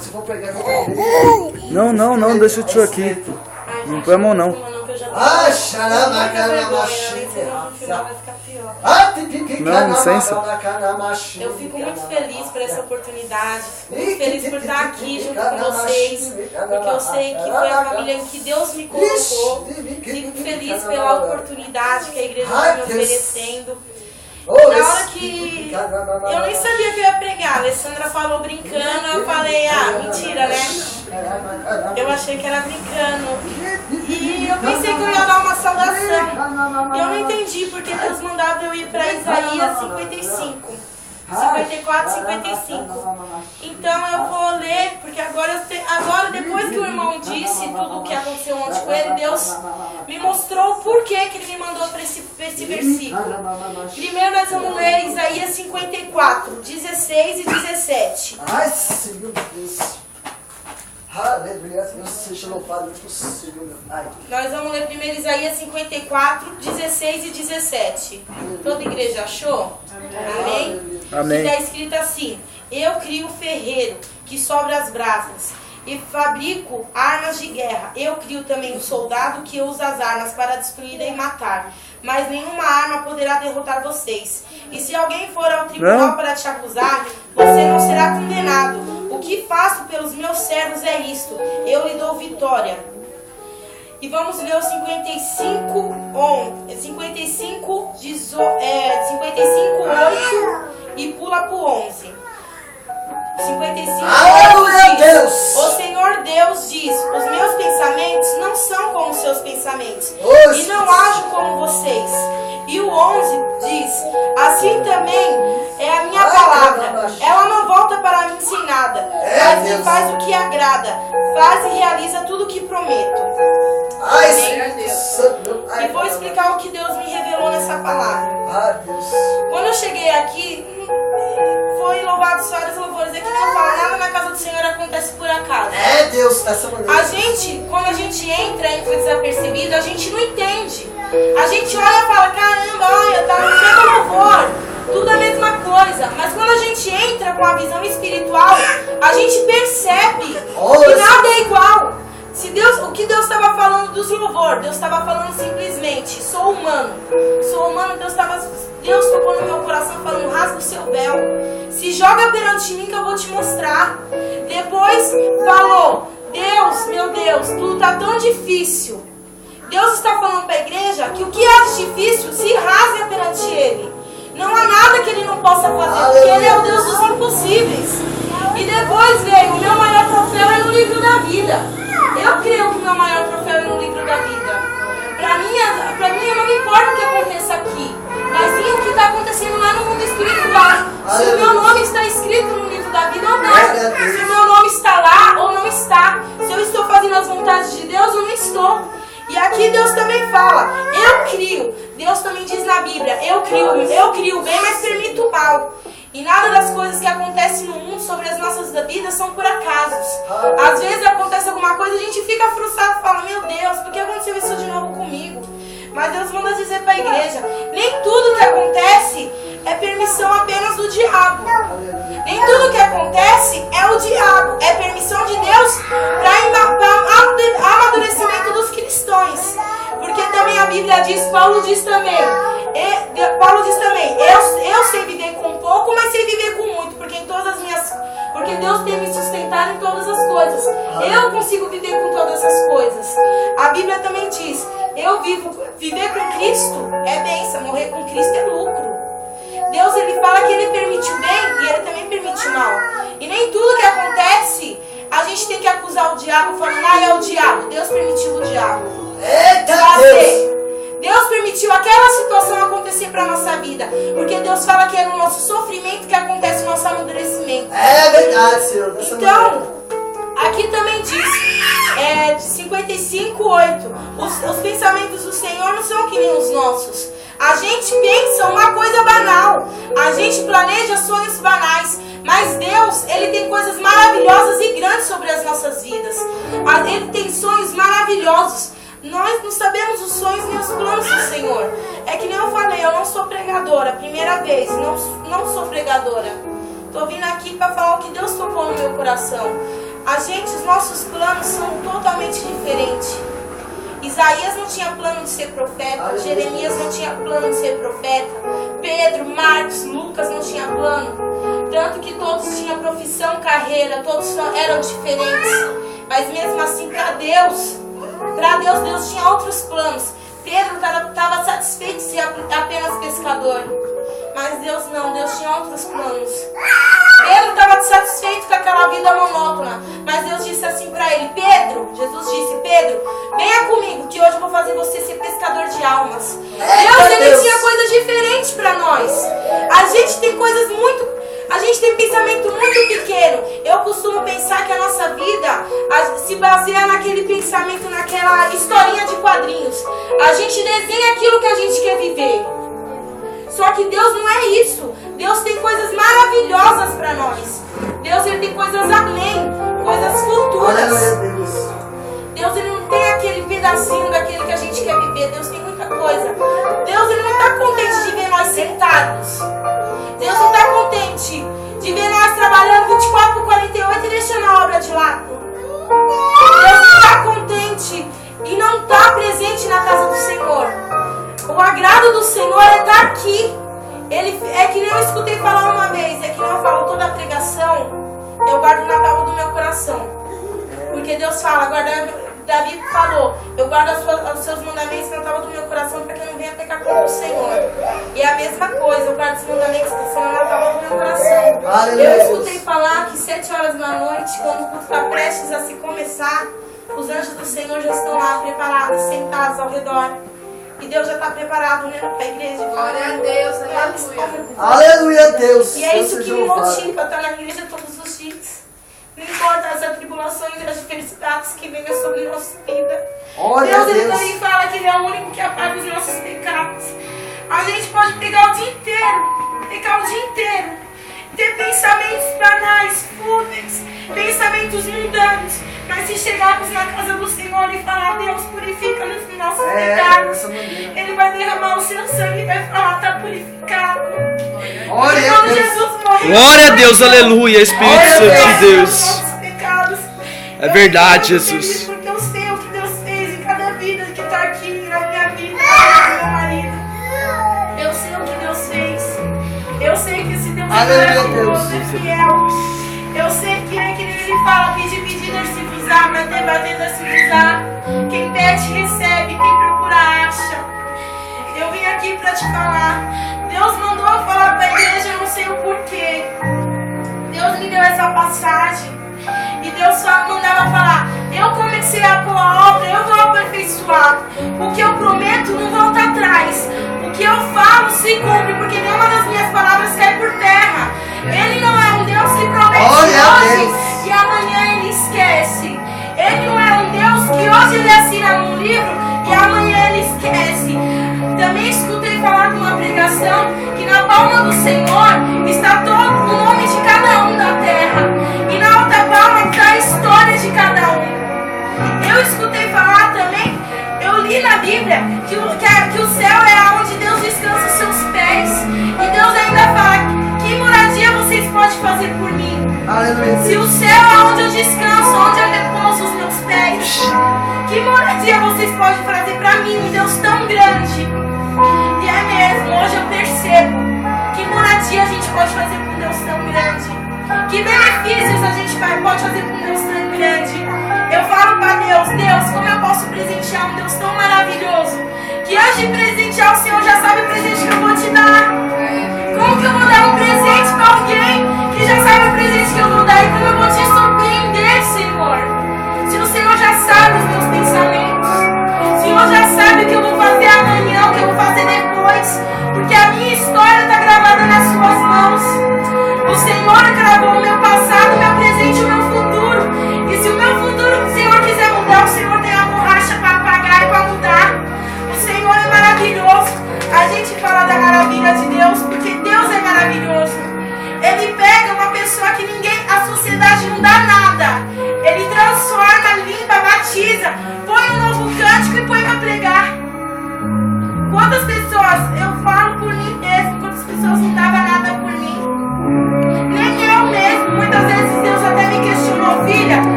Se for pegar, eu vou perder. Não, deixa o tio aqui. Não põe a mão, não. Ah, xarama, caramba, Não, licença. Eu fico muito feliz por essa oportunidade, muito feliz por estar aqui junto com vocês, porque eu sei que foi a família em que Deus me colocou. Fico feliz pela oportunidade que a igreja está me oferecendo. Na hora que eu nem sabia que eu ia pregar, a Alessandra falou brincando, eu falei, mentira, né? Eu achei que era brincando. E eu pensei que eu ia dar uma saudação. E eu não entendi porque Deus mandava eu ir para Isaías 55. 54, 55. Então eu vou ler, porque agora depois que o irmão disse tudo o que aconteceu ontem com ele, Deus me mostrou o porquê que ele me mandou para esse versículo. Primeiro nós vamos ler Isaías 54, 16 e 17. Ai, Senhor Deus. Aleluia, Deus seja louvado por Senhor, meu Pai. Nós vamos ler primeiro Isaías 54, 16 e 17. Toda a igreja achou? Amém? Amém. E está escrito assim: eu crio o ferreiro que sobra as brasas e fabrico armas de guerra. Eu crio também o soldado que usa as armas para destruir e matar. Mas nenhuma arma poderá derrotar vocês. E se alguém for ao tribunal para te acusar, você não será condenado. O que faço pelos meus servos é isto: eu lhe dou vitória. E vamos ler o 55, 8 e pula para o 11. 55, Aleluia, Deus! O Senhor Deus diz: os meus pensamentos não são como os seus pensamentos, e não ajo como vocês. E o 11 diz: assim também é a minha palavra, ela não volta para mim sem nada, mas faz o que agrada, faz e realiza tudo o que prometo. E vou explicar o que Deus me revelou nessa palavra. Quando eu cheguei aqui, foi louvado vários louvores. É que nem eu falo, nada na casa do Senhor acontece por acaso. Deus, dessa maneira. Quando a gente entra e foi desapercebido, a gente não entende. A gente olha e fala, caramba, olha, tá no mesmo louvor, tudo a mesma coisa. Mas quando a gente entra com a visão espiritual, a gente percebe que nada é igual. O que Deus estava falando dos louvores, Deus estava falando simplesmente, sou humano, Deus tocou no meu coração falando, rasga o seu véu, se joga perante mim que eu vou te mostrar. Depois falou, Deus, meu Deus, tudo está tão difícil. Deus está falando para a igreja que o que é difícil se rasga perante Ele. Não há nada que Ele não possa fazer, porque Ele é o Deus dos impossíveis. E depois veio, o meu maior troféu é no livro da vida. Eu creio que o meu maior troféu é no livro da vida. Para mim não me importa o que aconteça aqui, mas sim o que está acontecendo lá no mundo espiritual. Se o meu nome está escrito no livro da vida ou não. Se o meu nome está lá ou não está. Se eu estou fazendo as vontades de Deus ou não estou. E aqui Deus também fala, eu crio. Deus também diz na Bíblia, eu crio o bem, mas permito o mal. E nada das coisas que acontecem no mundo sobre as nossas vidas são por acasos. Às vezes acontece alguma coisa e a gente fica frustrado e fala, meu Deus, por que aconteceu isso de novo comigo? Mas Deus manda dizer para a igreja, nem tudo que acontece é permissão apenas do diabo. Nem tudo que acontece é o diabo, é permissão de Deus para amadurecimento dos cristãos. Porque também a Bíblia diz, Paulo diz também, eu sei viver com pouco, mas sei viver com muito, porque Deus tem me sustentado em todas as coisas. Eu consigo viver com todas as coisas. A Bíblia também diz, viver com Cristo é bênção, morrer com Cristo é lucro. Deus, Ele fala que Ele permite o bem e Ele também permite o mal. E nem tudo que acontece, a gente tem que acusar o diabo falando, é o diabo. Deus permitiu o diabo. Deus permitiu aquela situação acontecer para a nossa vida. Porque Deus fala que é no nosso sofrimento que acontece o nosso amadurecimento. É verdade, Senhor. Então, aqui também diz, 55:8, os pensamentos do Senhor não são que nem os nossos. A gente pensa uma coisa banal, a gente planeja sonhos banais, mas Deus, Ele tem coisas maravilhosas e grandes sobre as nossas vidas. Ele tem sonhos maravilhosos. Nós não sabemos os sonhos nem os planos do Senhor. É que nem eu falei, eu não sou pregadora, primeira vez, não sou pregadora. Tô vindo aqui para falar o que Deus tocou no meu coração. Os nossos planos são totalmente diferentes. Isaías não tinha plano de ser profeta, Jeremias não tinha plano de ser profeta, Pedro, Marcos, Lucas não tinha plano. Tanto que todos tinham profissão, carreira, todos eram diferentes. Mas mesmo assim, para Deus, Deus tinha outros planos. Pedro estava satisfeito de ser apenas pescador. Mas Deus não, Deus tinha outros planos. Pedro estava satisfeito com aquela vida monótona. Mas Deus disse assim para ele: Pedro, Jesus disse: Pedro, venha comigo, que hoje eu vou fazer você ser pescador de almas. Deus tinha coisas diferentes para nós. A gente tem pensamento muito pequeno. Eu costumo pensar que a nossa vida se baseia naquele pensamento, naquela historinha de quadrinhos. A gente desenha aquilo que a gente quer viver. Só que Deus não é isso. Deus tem coisas maravilhosas para nós. Deus ele tem coisas além, coisas futuras. Deus ele não tem aquele pedacinho daquele que a gente quer viver. Deus tem muita coisa. Deus ele não está contente de ver nós sentados. Deus não está contente de ver nós trabalhando 24/48 e deixando a obra de lado. Deus não está contente e não está presente na casa do Senhor. O agrado do Senhor é estar aqui. É que nem eu escutei falar uma vez, é que nem eu falo toda a pregação, eu guardo na tábua do meu coração. Porque Deus fala, Davi falou, eu guardo os seus mandamentos na tábua do meu coração para que eu não venha pecar contra o Senhor. E é a mesma coisa, eu guardo os mandamentos que estão na tábua do meu coração. Eu escutei falar que 7 horas da noite, quando o culto está prestes a se começar, os anjos do Senhor já estão lá preparados, sentados ao redor. E Deus já está preparado, né, para a igreja. Glória a Deus, aleluia. Aleluia, Deus. E é isso que me motiva a estar na igreja todos os dias. Não importa as atribulações e as adversidades que venham sobre a nossa vida. Deus ele também fala que Ele é o único que apaga os nossos pecados. A gente pode pecar o dia inteiro, ter pensamentos banais, fúteis, pensamentos mundanos. Mas se chegarmos na casa do Senhor e falar: Deus, purifica-nos dos nossos pecados, Ele vai derramar o seu sangue e vai falar: está purificado. Quando Jesus morreu, glória a Deus, aleluia, Espírito Santo de Deus. É verdade, Jesus. Porque eu sei o que Deus fez em cada vida que está aqui, na minha vida, no meu marido. Eu sei o que Deus fez. Eu sei que esse Deus é maravilhoso, é fiel. Eu sei que é que Ele fala: pedir, dar-se-vos-á, bater, dar-se-vos-á. Quem pede, recebe, quem procura, acha. Eu vim aqui para te falar. Deus mandou eu falar para a igreja, eu não sei o porquê. Deus me deu essa passagem. E Deus só mandava falar: eu comecei a pôr a obra, eu vou aperfeiçoar. O que eu prometo não volta atrás. O que eu falo se cumpre, porque nenhuma das minhas palavras cai por terra. Ele não é um Deus que promete hoje e amanhã Ele esquece. Ele não é um Deus que hoje Ele assina num livro e amanhã Ele esquece. Também escutei falar numa pregação que na palma do Senhor está todo o nome de cada um da terra. E na outra palma está a história de cada um. Eu escutei falar também, eu li na Bíblia que o céu é onde Deus descansa os seus pés. E Deus ainda fala: que moradia vocês podem fazer por mim? Aleluia. Se o céu é onde eu descanso, onde eu repouso os meus pés, que moradia vocês podem fazer para mim, um Deus tão grande? E é mesmo, hoje eu percebo que moradia a gente pode fazer com um Deus tão grande. Que benefícios a gente pode fazer com um Deus tão grande. Eu falo para Deus: Deus, como eu posso presentear um Deus tão maravilhoso, que antes de presentear o Senhor já sabe o presente que eu vou te dar. Como que eu vou dar um presente para alguém que já sabe o presente que eu vou dar? E como eu vou te surpreender, Senhor? Se o Senhor já sabe os meus pensamentos, o Senhor já sabe o que eu vou fazer amanhã, o que eu vou fazer depois, porque a minha história está gravada nas suas mãos. O Senhor gravou o meu passado, o meu presente e o meu futuro. E se o meu futuro o Senhor quiser mudar, o Senhor tem a borracha para apagar e para mudar. O Senhor é maravilhoso. A gente fala da maravilha de Deus porque Deus é maravilhoso. Ele pede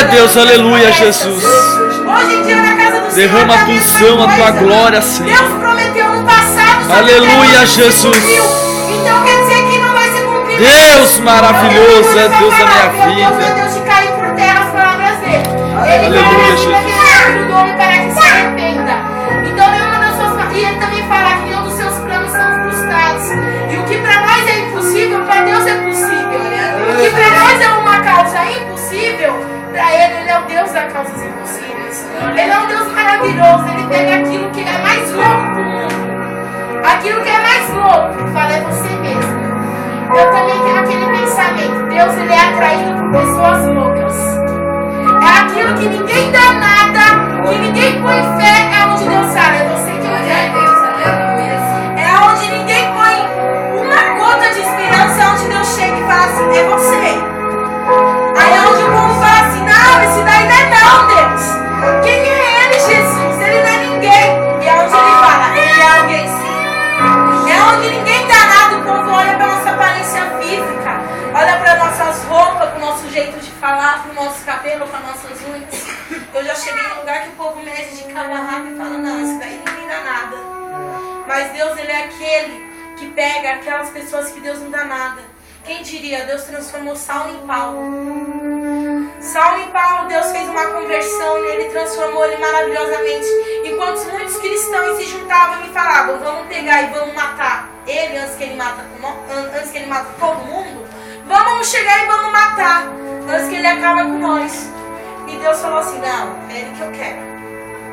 Deus, aleluia, Jesus. Hoje em dia na casa do Senhor Derrama a tá tua mesma unção, a tua coisa. glória, Senhor. Deus prometeu no passado, só que Aleluia, até hoje não se Jesus. cumpriu. Então quer dizer que não vai se cumprir. Deus maravilhoso, é Deus da minha Meu Deus vida. é Deus de cair por terra as palavras dele. Ele Aleluia, fala assim, Jesus. daquele filho do homem para que se arrependa. Então nenhuma das suas... E ele também fala que nenhum dos seus planos são frustrados. E o que para nós é impossível, para Deus é possível. O que para nós é uma causa impossível, para ele é o Deus das causas impossíveis. Ele é um Deus maravilhoso. Ele pega aquilo que é mais louco do mundo. Aquilo que é mais louco, fala, é você mesmo. Eu também tenho aquele pensamento. Deus, ele é atraído por pessoas loucas. É aquilo que ninguém dá nada, que ninguém põe fé, é onde Deus fala. É você que quer. É onde ninguém põe uma gota de esperança, é onde Deus chega e fala assim, é você. Aí é onde o povo fala assim, não, esse daí não é não, Deus. Quem é ele, Jesus? Ele não é ninguém. E é onde ele fala, ele é alguém sim. É onde ninguém dá nada, o povo olha para nossa aparência física, olha para nossas roupas, para o nosso jeito de falar, para o nosso cabelo, para nossas unhas. Eu já cheguei num lugar que o povo mede de cabo a rabo e fala, não, isso daí ninguém dá nada. Mas Deus, ele é aquele que pega aquelas pessoas que Deus não dá nada. Quem diria, Deus transformou Saulo em Paulo. Saulo em Paulo, Deus fez uma conversão e ele transformou ele maravilhosamente. Enquanto muitos cristãos se juntavam e falavam, vamos pegar e vamos matar ele antes que ele mata todo mundo, vamos chegar e vamos matar antes que ele acaba com nós. E Deus falou assim, não, é ele que eu quero.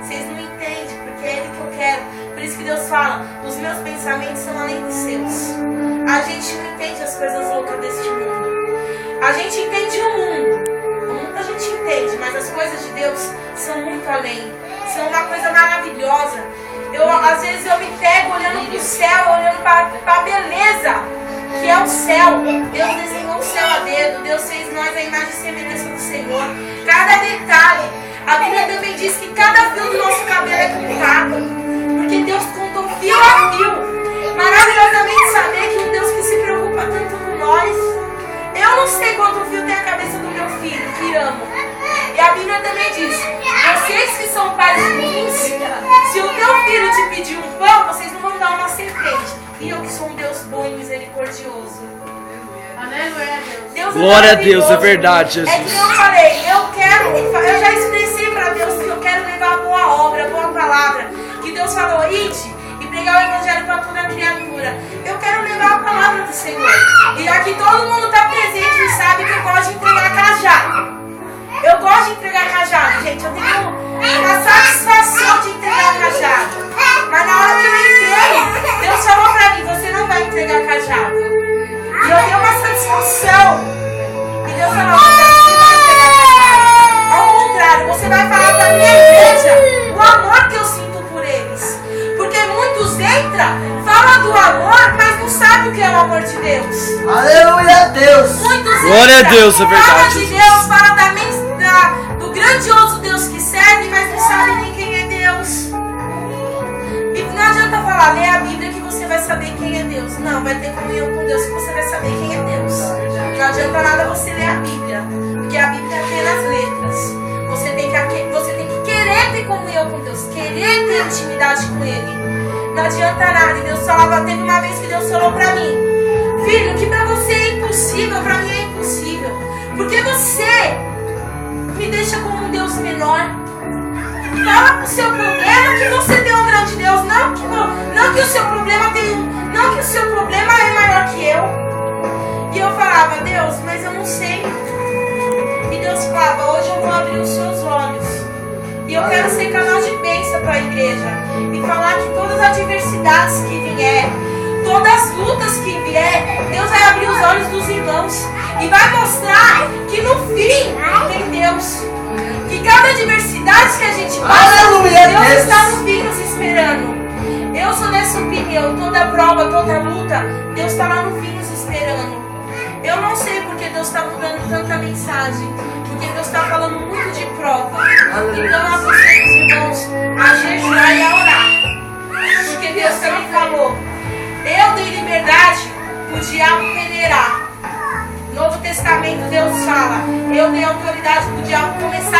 Vocês não entendem, porque é ele que eu quero. Por isso que Deus fala, os meus pensamentos são além dos seus. A gente não entende as coisas loucas deste mundo. A gente entende o mundo. O mundo a gente entende, mas as coisas de Deus são muito além. São uma coisa maravilhosa. Às vezes eu me pego olhando para o céu, olhando para a beleza que é o céu. Deus desenhou o céu a dedo. Deus fez nós a imagem e semelhança do Senhor. Cada detalhe. A Bíblia também diz que cada fio do nosso cabelo é contado. Porque Deus contou fio a fio. Maravilhosamente saber que um Deus que se preocupa tanto com nós. Eu não sei quanto fio tem a cabeça do meu filho, que amo. E a Bíblia também diz, vocês que são pais ruins, se o teu filho te pedir um pão, vocês não vão dar uma serpente. E eu que sou um Deus bom e misericordioso. Aleluia, Deus. Glória a Deus, é verdade, Jesus. É que eu falei, eu já expressei para Deus que eu quero levar a boa obra, a boa palavra. Que Deus falou, ide e pregar o evangelho para toda criatura. Eu quero levar a palavra do Senhor. E aqui todo mundo está presente e sabe que eu gosto de entregar cajado. Eu gosto de entregar cajado, gente. Eu tenho uma satisfação de entregar cajado. Mas na hora que eu entrei, Deus falou para mim, você não vai entregar cajado. E eu tenho uma satisfação. E Deus falou, você não vai entregar cajado. Ao contrário, você vai falar para minha igreja o amor que eu sinto por eles. Porque muitos entram, falam do amor, mas não sabem o que é o amor de Deus. Aleluia a Deus. Muitos Glória a Deus, é verdade. Fala de Deus, fala do grandioso Deus que serve, mas não sabe nem quem é Deus. E não adianta falar, lê a Bíblia que você vai saber quem é Deus. Não, vai ter comunhão com Deus que você vai saber quem é Deus. Não adianta nada você ler a Bíblia, porque a Bíblia é apenas letras. Você tem que querer ter comunhão com Deus, querer ter intimidade com Ele. Não adianta nada. E Deus falava, teve uma vez que Deus falou pra mim, filho, que pra você é impossível, pra mim é impossível. Porque você me deixa como um Deus menor. Fala pro seu problema que você tem um grande Deus. Não que o seu problema não que o seu problema é maior que eu. E eu falava, Deus, mas eu não sei. E Deus falava, hoje eu vou abrir os seus olhos. E eu quero ser canal de bênção para a igreja. E falar que todas as adversidades que vier, todas as lutas que vier, Deus vai abrir os olhos dos irmãos. E vai mostrar que no fim tem Deus. Que cada adversidade que a gente passa, Aleluia, Deus Deus está no fim nos esperando. Eu sou dessa opinião. Toda prova, toda luta, Deus está lá no fim nos esperando. Eu não sei porque Deus está mudando tanta mensagem. Porque Deus está falando muito de prova. Então eu aconselho os irmãos a jejuar e a orar. Porque Deus também falou, eu dei liberdade para o diabo peneirar. Novo Testamento Deus fala, eu dei autoridade para o diabo começar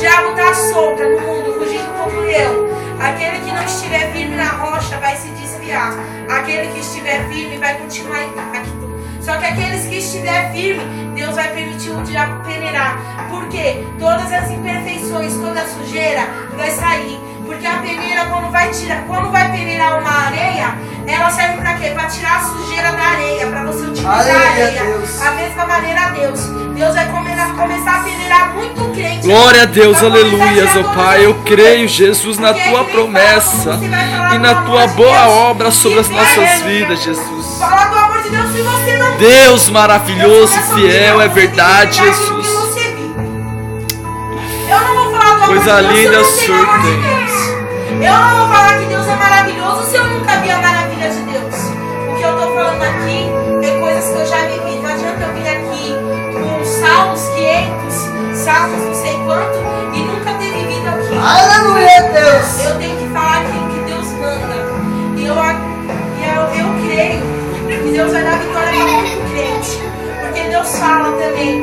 diabo está solto no mundo, fugindo como um leão. Aquele que não estiver firme na rocha vai se desviar. Aquele que estiver firme vai continuar intacto. Só que aqueles que estiver firme, Deus vai permitir o diabo peneirar. Porque todas as imperfeições, toda a sujeira vai sair. Porque a peneira, quando vai peneirar uma areia, ela serve para quê? Para tirar a sujeira da areia, para você utilizar a areia. A mesma maneira, Deus vai começar a peneirar muito crente. Glória a Deus, aleluias, ó Pai. Eu creio, Jesus, na tua promessa e na tua boa obra sobre as nossas vidas, Jesus. Fala do amor de Deus se você não. Deus maravilhoso e fiel, é verdade, Jesus. Eu não vou falar do amor Coisa de Deus linda, se eu não tenho amor de surta. Deus. Eu não vou falar que Deus é maravilhoso se eu nunca vi a maravilha de Deus. O que eu estou falando aqui é coisas que eu já vivi. Não adianta eu vir aqui com salmos 500, salmos não sei quanto e nunca ter vivido aquilo. Aleluia, Deus. Eu tenho que falar aquilo que Deus manda. E eu creio que Deus vai dar vitória para muito crente. Porque Deus fala também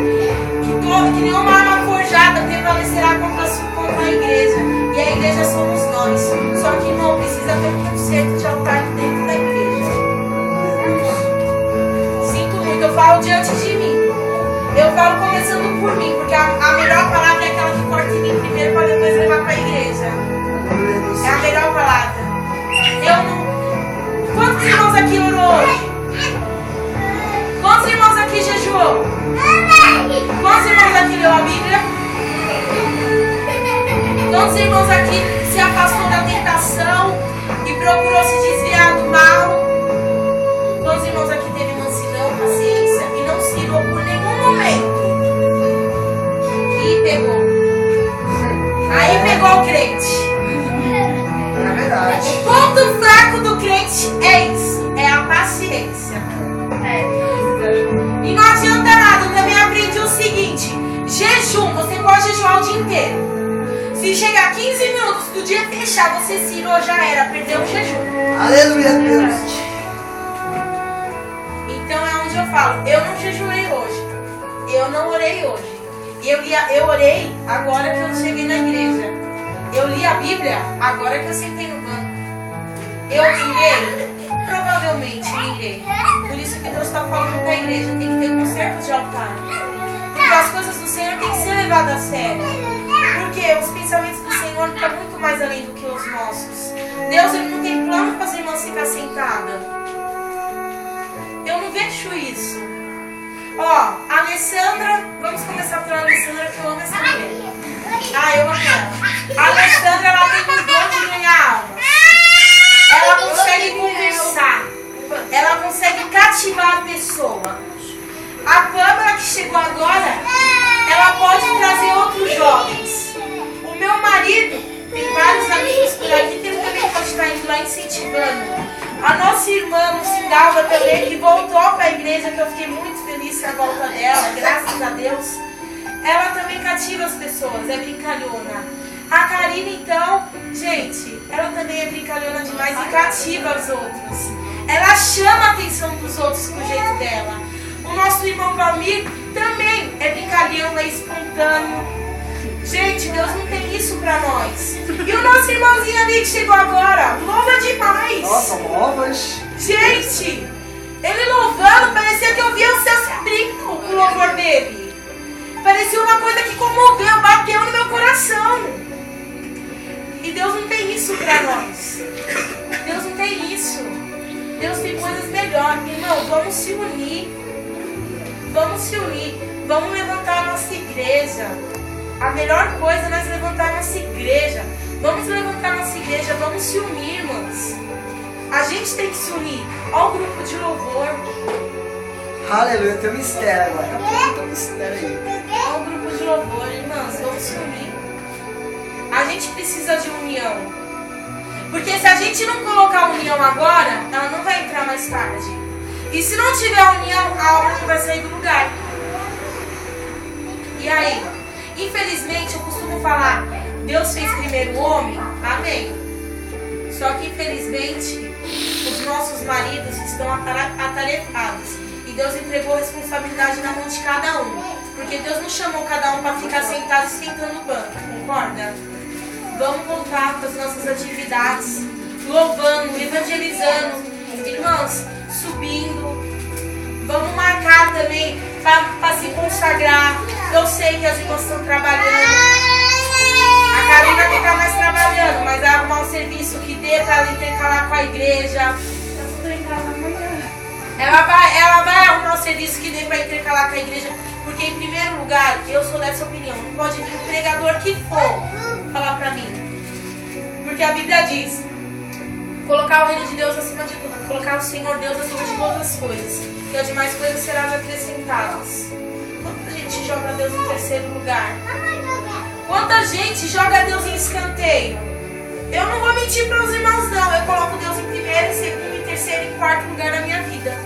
que nenhuma arma forjada prevalecerá contra a igreja. E a igreja somos nós. Só que não precisa ter um conserto de altar dentro da igreja. Sinto muito, eu falo diante de mim. Eu falo começando por mim, porque a melhor palavra é aquela que corta em mim primeiro para depois levar para a igreja. É a melhor palavra. Eu não. Quantos irmãos aqui orou hoje? Quantos irmãos aqui jejuou? Quantos irmãos aqui leu a Bíblia? Quantos irmãos aqui se afastou da tentação e procurou se desviar do mal? Quantos irmãos aqui teve mansidão, paciência e não se irou por nenhum momento? E pegou. Aí pegou o crente. É verdade. O ponto fraco do crente é isso, é a paciência. E não adianta nada, eu também aprendi o seguinte: jejum, você pode jejuar o dia inteiro. Se chegar 15 minutos do dia fechar, você se irou, já era, perdeu o jejum. Aleluia, Deus. Então é onde eu falo, eu não jejuei hoje, eu não orei hoje. Eu orei agora que eu cheguei na igreja. Eu li a Bíblia agora que eu sentei no banco. Eu irei? Provavelmente irei. Por isso que Deus está falando para a igreja, tem que ter conserto de altar. Porque as coisas do Senhor têm que ser levadas a sério. Porque os pensamentos do Senhor estão muito mais além do que os nossos. Deus, ele não tem plano para as irmãs ficar sentadas. Eu não vejo isso. Ó, a Alessandra, vamos começar pela Alessandra, que eu amo essa mulher. Eu amo ela. A Alessandra, ela tem o dom de ganhar almas. Ela consegue conversar. Ela consegue cativar a pessoa. A Pâmela, que chegou agora, ela pode trazer outros jovens. O meu marido tem vários amigos por aqui que ele também pode estar indo lá incentivando. A nossa irmã Lucindalva também, que voltou para a igreja, que eu fiquei muito feliz com a volta dela, graças a Deus. Ela também cativa as pessoas, é brincalhona. A Karina, então, gente, ela também é brincalhona demais e cativa os outros. Ela chama a atenção dos outros com o jeito dela. O nosso irmão Valmir também é brincalhão, é espontâneo. Gente, Deus não tem isso pra nós. E o nosso irmãozinho ali que chegou agora, louva demais. Nossa, lovas. Gente, ele louvando, parecia que eu via o céu se abrindo com o louvor dele. Parecia uma coisa que comoveu, bateu no meu coração. E Deus não tem isso pra nós. Deus não tem isso. Deus tem coisas melhores. Irmão, vamos se unir. Vamos se unir. Vamos levantar a nossa igreja. A melhor coisa é nós levantar a nossa igreja. Vamos levantar a nossa igreja. Vamos se unir, irmãos. A gente tem que se unir. Olha o grupo de louvor. Aleluia, tem um mistério agora. Tem um mistério aí. Olha o grupo de louvor, irmãos. Vamos se unir. A gente precisa de união. Porque se a gente não colocar a união agora, ela não vai entrar mais tarde. E se não tiver união, a obra não vai sair do lugar. E aí? Infelizmente, eu costumo falar, Deus fez primeiro o homem, amém. Só que infelizmente, os nossos maridos estão atarefados. E Deus entregou a responsabilidade na mão de cada um. Porque Deus não chamou cada um para ficar sentado esquentando o banco, concorda? Vamos voltar para as nossas atividades, louvando, evangelizando, irmãos, subindo. Vamos marcar também para se consagrar. Eu sei que as irmãs estão trabalhando. A Karen vai ficar mais trabalhando, mas vai arrumar um serviço que dê para ela intercalar com a igreja. Ela vai arrumar um serviço que dê para intercalar com a igreja. Porque, em primeiro lugar, eu sou dessa opinião. Não pode vir o pregador que for falar para mim. Porque a Bíblia diz: colocar o reino de Deus acima de tudo. Colocar o Senhor Deus acima de todas as coisas. E as demais coisas serão acrescentadas. Quanta gente joga Deus em terceiro lugar? Quanta gente joga Deus em escanteio? Eu não vou mentir para os irmãos, não. Eu coloco Deus em primeiro, em segundo, em terceiro e em quarto lugar na minha vida.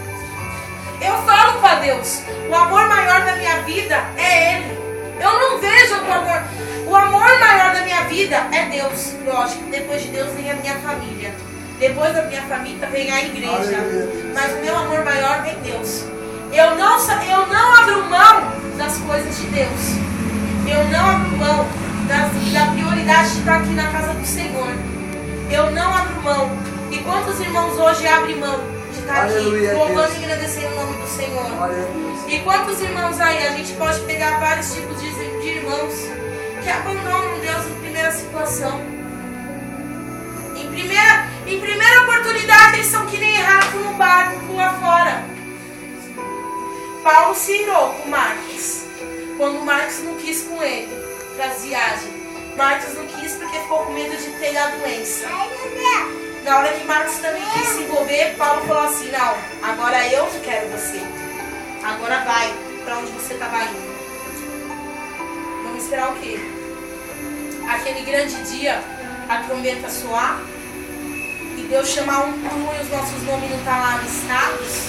Eu falo para Deus, o amor maior da minha vida é Ele. Eu não vejo outro amor. O amor maior da minha vida é Deus. Lógico, depois de Deus vem a minha família. Depois da minha família vem a igreja. Mas o meu amor maior é Deus. Eu não abro mão das coisas de Deus. Eu não abro mão da prioridade de estar aqui na casa do Senhor. Eu não abro mão. E quantos irmãos hoje abrem mão de estar aqui, louvando e agradecendo o nome do Senhor? E quantos irmãos aí, a gente pode pegar vários tipos de irmãos que abandonam Deus em primeira situação. Em primeira oportunidade, eles são que nem rato no barco, pula fora. Paulo se irou com Marcos, quando Marcos não quis com ele, para as viagens. Marcos não quis porque ficou com medo de pegar a doença. Na hora que Marcos também quis se envolver, Paulo falou assim: não, agora eu não quero você. Agora vai para onde você estava indo. Vamos esperar o quê? Aquele grande dia, a trombeta soar e Deus chamar um por um e os nossos nomes não estão lá listados.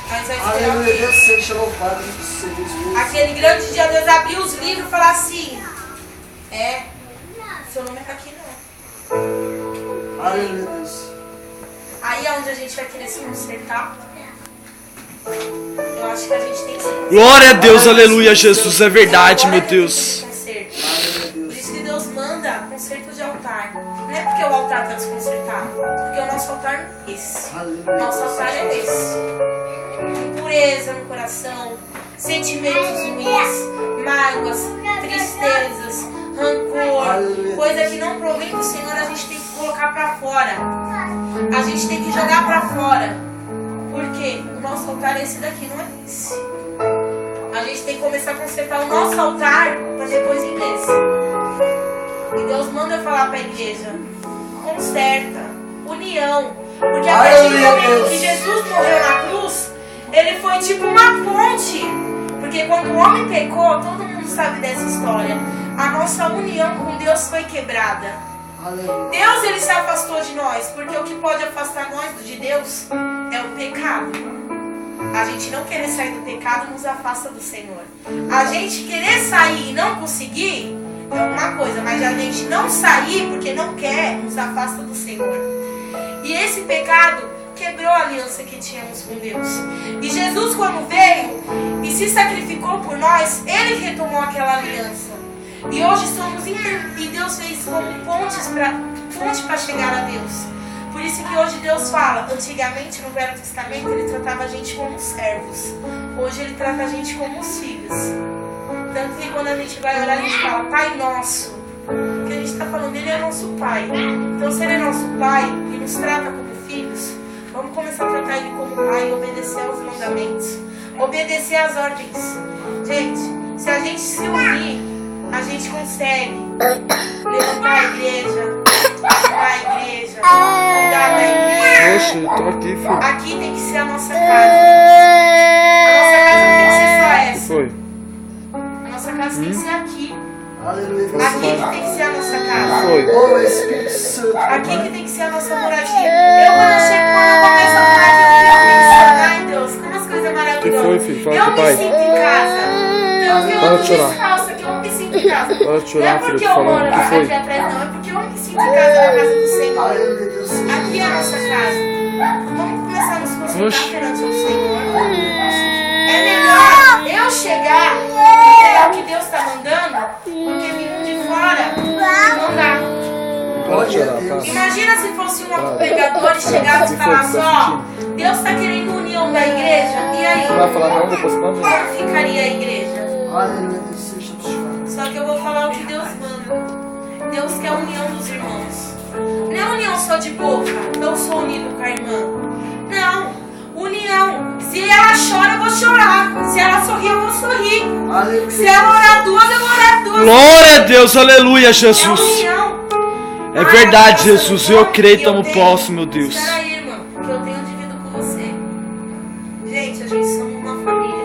Mas vai esperar o quê? Deus seja louvado, Jesus. Aquele grande dia, Deus abrir os livros e falar assim: seu nome está aqui não. Aleluia, Deus. Aí é onde a gente vai querer se consertar. Eu acho que a gente tem que se consertar. Glória a Deus, aleluia, Jesus, é verdade, meu Deus. Por isso que Deus manda conserto de altar. Não é porque o altar está desconcertado, porque o nosso altar é esse. Nosso altar é esse. Impureza no coração, sentimentos ruins, mágoas, tristezas, rancor, coisa que não provém do Senhor, a gente tem que colocar para fora. A gente tem que jogar para fora. Porque o nosso altar é esse daqui, não é esse. A gente tem que começar a consertar o nosso altar para depois ir nesse. E Deus manda eu falar para a igreja: conserta, união. Porque a partir do momento que Jesus morreu na cruz, ele foi tipo uma ponte. Porque quando o homem pecou, todo mundo sabe dessa história, a nossa união com Deus foi quebrada. Deus, ele se afastou de nós, porque o que pode afastar nós de Deus é o pecado. A gente não querer sair do pecado nos afasta do Senhor. A gente querer sair e não conseguir é uma coisa, mas a gente não sair porque não quer nos afasta do Senhor. E esse pecado quebrou a aliança que tínhamos com Deus. E Jesus, quando veio e se sacrificou por nós, ele retomou aquela aliança. E hoje somos e Deus fez como ponte para chegar a Deus. Por isso que hoje Deus fala: antigamente no Velho Testamento ele tratava a gente como servos. Hoje ele trata a gente como os filhos. Tanto que quando a gente vai orar, a gente fala Pai Nosso. Porque a gente está falando, ele é nosso Pai. Então se ele é nosso Pai e nos trata como filhos, vamos começar a tratar ele como Pai e obedecer aos mandamentos. Obedecer às ordens. Gente, se a gente se unir, a gente consegue levantar a igreja, ajudar a igreja, cuidar da igreja. Poxa, eu tô aqui, filho. Aqui tem que ser a nossa casa. A nossa casa tem que ser só essa. Foi. A nossa casa tem que ser aqui. Aleluia, Deus. Aqui que tem que ser a nossa casa. Foi. Oh, Espírito Santo. Aqui que tem que ser a nossa moradia. Quando eu começo a morar aqui, eu penso: ai Deus, como as coisas maravilhosas. Que foi, filho? Fala Eu com o me pai. sinto em casa. Tanto que eu Para ando de chorar. descalça, que eu me sinto em casa. Para de chorar, Não é filho, porque tô eu falando. moro Que foi? aqui atrás, não. É porque eu me sinto em casa na casa do Senhor. Aleluia, Deus. Aqui é a nossa casa. Vamos começar a nos consultar Oxe. perante o Senhor. É melhor eu não chegar e pegar o que Deus está mandando, porque vindo de fora não dá. Pode orar, passa. Imagina se fosse um outro pregador e chegasse e falasse, ó, Deus está querendo união da igreja, e aí? Não vai falar não, depois não. Como ficaria a igreja? Aleluia, Deus seja louvado. Só que eu vou falar o que Deus manda. Deus quer a união dos irmãos. Não é união só de boca, eu sou unido com a irmã. Não, união. Se ela chora, eu vou chorar. Se ela sorrir, eu vou sorrir. Aleluia. Se ela orar duas, eu vou orar duas. Glória a Deus, aleluia, É Jesus. união. É verdade, Jesus. Eu creio e tomo posse, meu Deus. Espera aí, irmão, que eu tenho dividido com você. Gente, a gente somos uma família.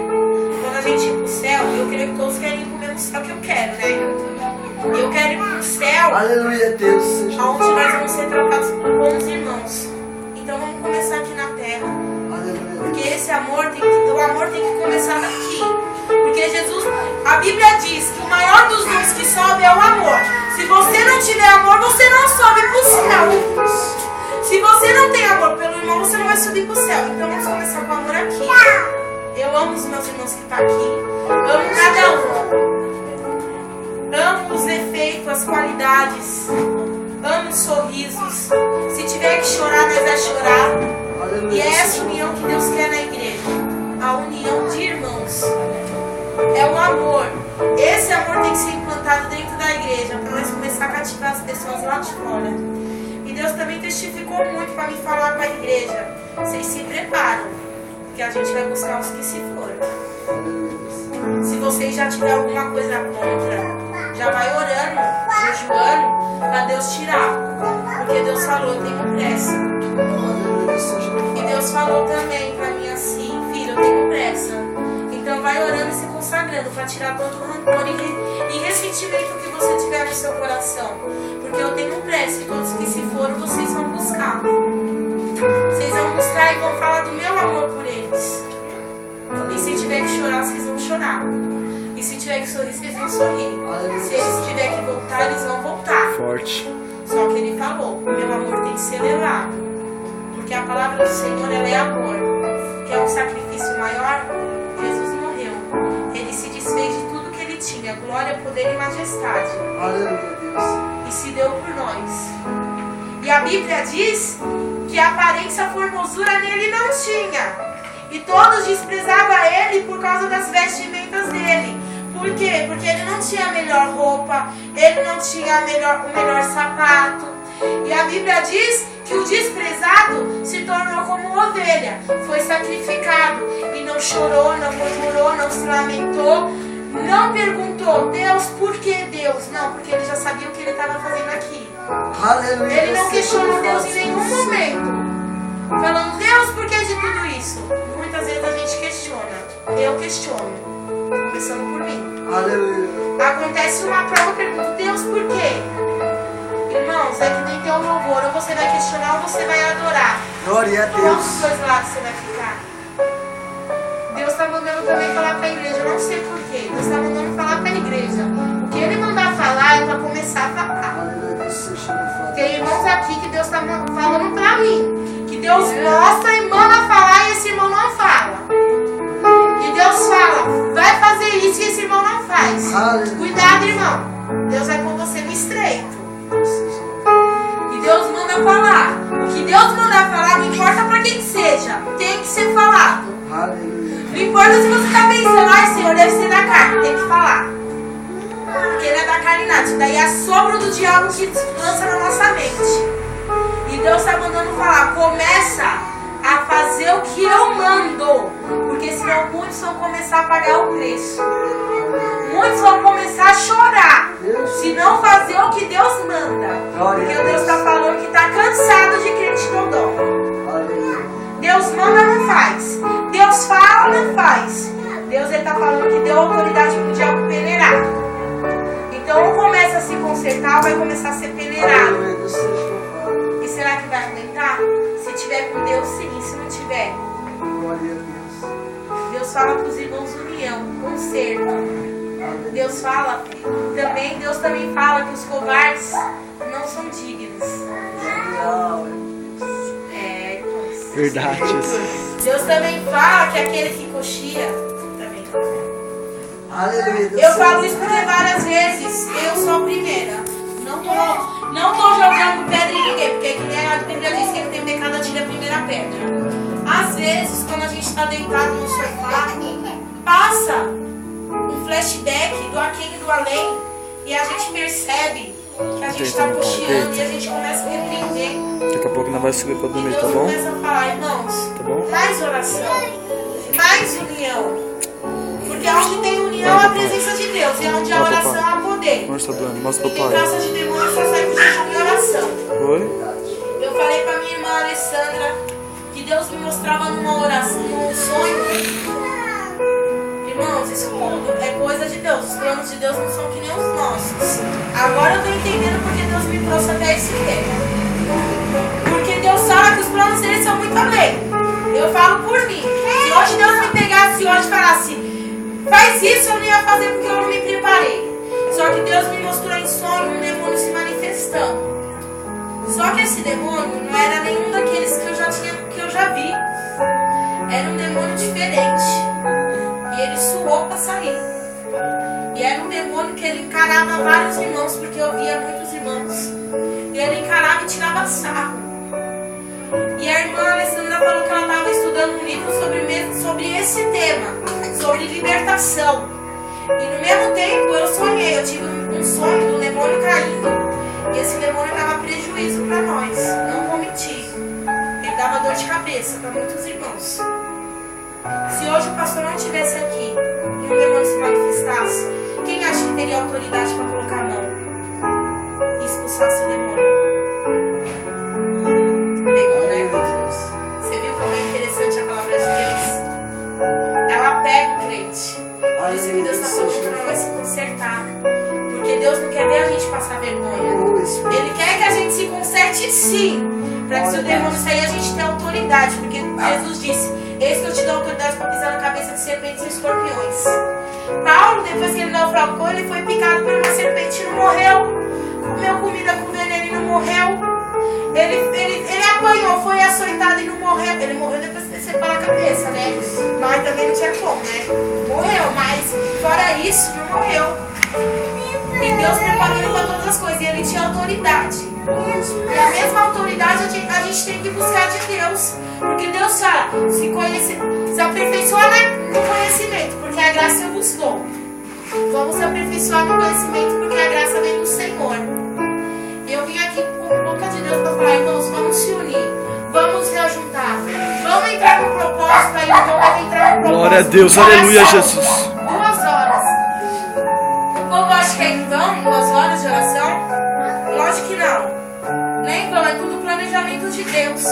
Quando a gente ir pro céu, eu creio que todos querem ir pro mesmo céu que eu quero, né? Eu quero ir pro céu, Aleluia, Deus seja onde louvado. nós vamos ser tratados por bons irmãos. Então vamos começar aqui na terra. Aleluia. Porque esse amor o amor tem que começar daqui. Porque Jesus, a Bíblia diz que o maior dos dons que sobe é o amor. Se você não tiver amor, você não sobe pro céu. Se você não tem amor pelo irmão, você não vai subir pro céu. Então vamos começar com amor aqui. Eu amo os meus irmãos que estão aqui. Amo cada um. Amo os efeitos, as qualidades. Amo os sorrisos. Se tiver que chorar, nós vamos chorar. Aleluia. E é essa união que Deus quer na igreja. A união de irmãos. É o amor. Esse amor tem que ser implantado dentro da igreja para nós começar a cativar as pessoas lá de fora. E Deus também testificou muito para me falar com a igreja. Vocês se preparam, porque a gente vai buscar os que se foram. Se vocês já tiverem alguma coisa contra, já vai orando, jejuando, para Deus tirar. Porque Deus falou, eu tenho pressa. Aleluia, Deus seja louvado. E Deus falou também para mim assim, filho, eu tenho pressa. Então vai orando e se consagrando para tirar todo o rancor e ressentimento que você tiver no seu coração. Porque eu tenho pressa e todos que se foram, vocês vão buscar. Vocês vão buscar e vão falar do meu amor por eles. E se tiver que chorar, vocês vão chorar. E se tiver que sorrir, vocês vão sorrir. Se eles tiverem que voltar, eles vão voltar. Forte. Só que ele falou, o meu amor tem que ser elevado. Porque a palavra do Senhor, ela é amor. Que é um sacrifício maior. Jesus morreu. Ele se desfez de tudo que ele tinha. Glória, poder e majestade. Aleluia, Deus. E se deu por nós. E a Bíblia diz que a aparência, a formosura nele não tinha. E todos desprezavam ele por causa das vestimentas dele. Por quê? Porque ele não tinha a melhor roupa, ele não tinha o melhor sapato. E a Bíblia diz que o desprezado se tornou como ovelha, foi sacrificado e não chorou, não murmurou, não se lamentou, não perguntou, Deus, por que Deus? Não, porque ele já sabia o que ele estava fazendo aqui. Aleluia. Ele não Deus seja questionou Deus louvado. em nenhum momento, falando, Deus, por que de tudo isso? Muitas vezes a gente questiona, eu questiono, começando por mim. Aleluia. Acontece uma prova, eu pergunto, Deus, por quê? Irmãos, é que nem tem um louvor, ou você vai questionar ou você vai adorar. Glória a Qual dos Deus. dois lados você vai ficar? Deus está mandando também falar para a igreja, eu não sei porquê. Deus está mandando falar para a igreja. O que ele mandar falar é para começar a falar. Aleluia, Deus seja louvado. Tem irmãos aqui que Deus está falando para mim. Que Deus mostra e manda falar e esse irmão não fala. E Deus fala, vai fazer isso e esse irmão não faz. Aleluia. Cuidado, irmão. Deus vai pôr você no estreito. Deus seja louvado. E Deus manda falar. O que Deus mandar falar, não importa para quem seja, tem que ser falado. Aleluia. Não importa se você está pensando, ai Senhor, deve ser da carne, tem que falar. Porque não é da carne nada, isso daí é sopro do diabo que lança na nossa mente. E Deus está mandando falar, começa a fazer o que eu mando. Porque senão muitos vão começar a pagar o preço. Muitos vão começar a chorar. Se não fazer o que Deus manda. Porque Deus está falando que está cansado de crente dodó. Aleluia. Deus manda, não faz. Deus fala, não faz. Deus está falando que deu autoridade para o diabo peneirar. Então ou começa a se consertar ou vai começar a ser peneirado. Aleluia, Deus seja louvado. E será que vai aguentar? Se tiver com Deus, sim. Se não tiver, Glória a Deus. Deus fala para os irmãos união, conserto. Deus fala, Deus também fala que os covardes não são dignos. Verdade, Jesus. Deus também fala que aquele que coxia também. Aleluia. Deus Eu falo isso porque várias vezes eu sou a primeira. Não tô jogando pedra em ninguém, porque que nem a Bíblia diz que ele tem pecado, atira a primeira pedra. Às vezes, quando a gente está deitado no sofá, passa um flashback do aquém e do além, e a gente percebe que a gente está cocheando e a gente começa a repreender. Daqui a pouco nós vai subir pra E dormir, Deus tá bom? começa a falar, irmãos, Tá bom? mais oração, mais união. Porque onde tem união é a presença de Deus, e onde a oração há poder. Onde tá doendo? Mostra E pro tem pai. caça de demônio só sai com jejum e oração. Oi? Eu falei pra minha irmã Alessandra que Deus me mostrava numa oração, num sonho. Irmãos, isso tudo é coisa de Deus. Os planos de Deus não são que nem os nossos. Agora eu tô entendendo porque Deus me trouxe até esse tema. Porque Deus sabe que os planos dele são muito além. Eu falo por mim. Se hoje Deus me pegasse hoje e falasse, faz isso, eu não ia fazer porque eu não me preparei. Só que Deus me mostrou em sonho um demônio se manifestando. Só que esse demônio não era nenhum daqueles que eu já vi. Era um demônio diferente. E ele suou para sair. E era um demônio que ele encarava vários irmãos, porque eu via muitos irmãos. E ele encarava e tirava sarro. E a irmã Alessandra falou que ela estava estudando um livro sobre esse tema, sobre libertação. E no mesmo tempo eu sonhei, eu tive um sonho do demônio caindo. E esse demônio dava prejuízo para nós, não vou mentir. Ele dava dor de cabeça para muitos irmãos. Se hoje o pastor não estivesse aqui e um demônio se manifestasse, quem acha que teria autoridade para colocar a mão e expulsar esse demônio? Pegou, né? Você viu como é interessante a palavra de Deus? Ela pega o crente. Por isso que Deus está falando para nós se consertar. Porque Deus não quer ver a gente passar vergonha. Ele quer que a gente se conserte sim. Para que se o demônio sair, a gente tenha autoridade. Porque Jesus disse, eis que eu te dou autoridade para pisar na cabeça de serpentes e escorpiões. Paulo, depois que ele naufragou, ele foi picado por uma serpente e não morreu. Comeu comida com veneno e não morreu. Ele apanhou, foi açoitado e não morreu. Ele morreu depois que desceu pela cabeça, né? Mas também não tinha como, né? Morreu, mas fora isso, não morreu. E Deus preparou ele para todas as coisas. E ele tinha autoridade. E a mesma autoridade a gente tem que buscar de Deus. Porque Deus fala, se aperfeiçoar no conhecimento, porque a graça eu vos dou. Vamos se aperfeiçoar no conhecimento, porque a graça vem do Senhor. Eu vim aqui com a boca de Deus para falar, irmãos, vamos se unir, vamos se ajuntar, vamos entrar no propósito, aí então vai entrar no propósito. Glória a Deus, aleluia, Jesus. 2 horas. O povo acha que é em vão 2 horas de oração? Lógico que não. Nem vão, é tudo planejamento de Deus.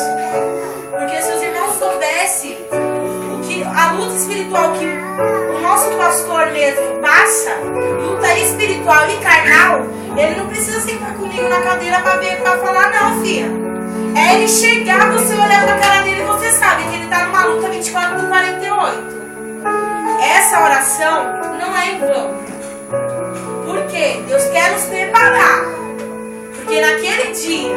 Porque se os irmãos soubessem que a luta espiritual que o nosso pastor mesmo passa, luta espiritual e carnal, ele não precisa sentar comigo na cadeira para falar não, filha. É ele chegar, você olhar na cara dele e você sabe que ele está numa luta 24/48. Essa oração não é em vão. Por quê? Deus quer nos preparar. Porque naquele dia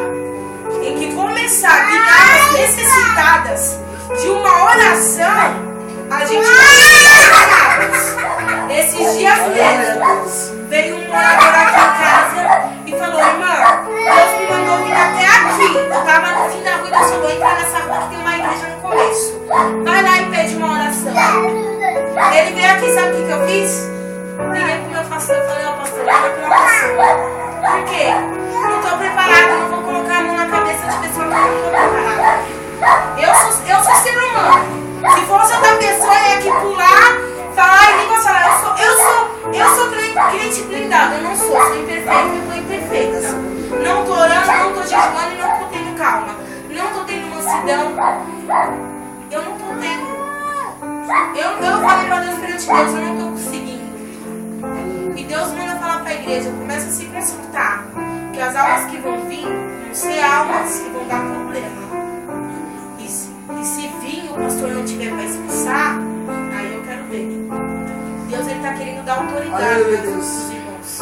em que começar a guiar as necessitadas de uma oração, a gente vai ser preparados. Esses dias mesmo, veio um morador aqui em casa e falou, irmã, Deus me mandou vir até aqui. Eu estava no fim da rua e Deus falou, entra nessa rua que tem uma igreja no começo. Vai lá e pede uma oração. Ele veio aqui, sabe o que eu fiz? Liguei pro meu pastor e falei, ó pastor, eu vou pela oração. Por quê? Não estou preparada, não vou colocar a mão na cabeça de pessoa que não estou preparada. Eu sou ser humano. Se fosse outra pessoa, eu ia aqui pular, falar em língua, falar, eu sou crente blindado, eu não sou imperfeito, eu estou imperfeita. Não estou orando, não estou jejuando e não estou tendo calma. Não estou tendo mansidão. Eu não estou tendo. Eu falei para Deus perante Deus, eu não estou conseguindo. E Deus manda falar para a igreja, começa a se consultar. Que as almas que vão vir vão ser almas que vão dar problema. E se vir o pastor não tiver para expulsar, aí eu quero ver. Deus ele está querendo dar autoridade para os irmãos.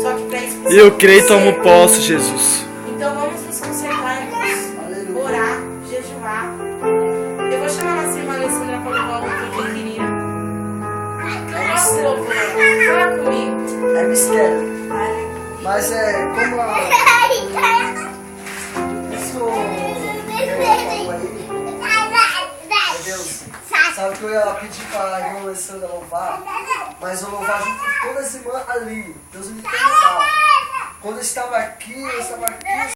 Só que para expulsar. Eu creio e tomo posse, Jesus. Então vamos nos consertar, irmãos. Orar, jejuar. Eu vou chamar a nossa irmã Alessandra para levar o que eu queria. Eu gosto esse louvor? Fala comigo. É mistério. Mas é como a... Isso... Deus, sabe que eu ia pedir para a irmã Alessandra louvar, mas eu louvar junto com todas as irmãs ali. Deus me perdoar. Quando eu estava aqui,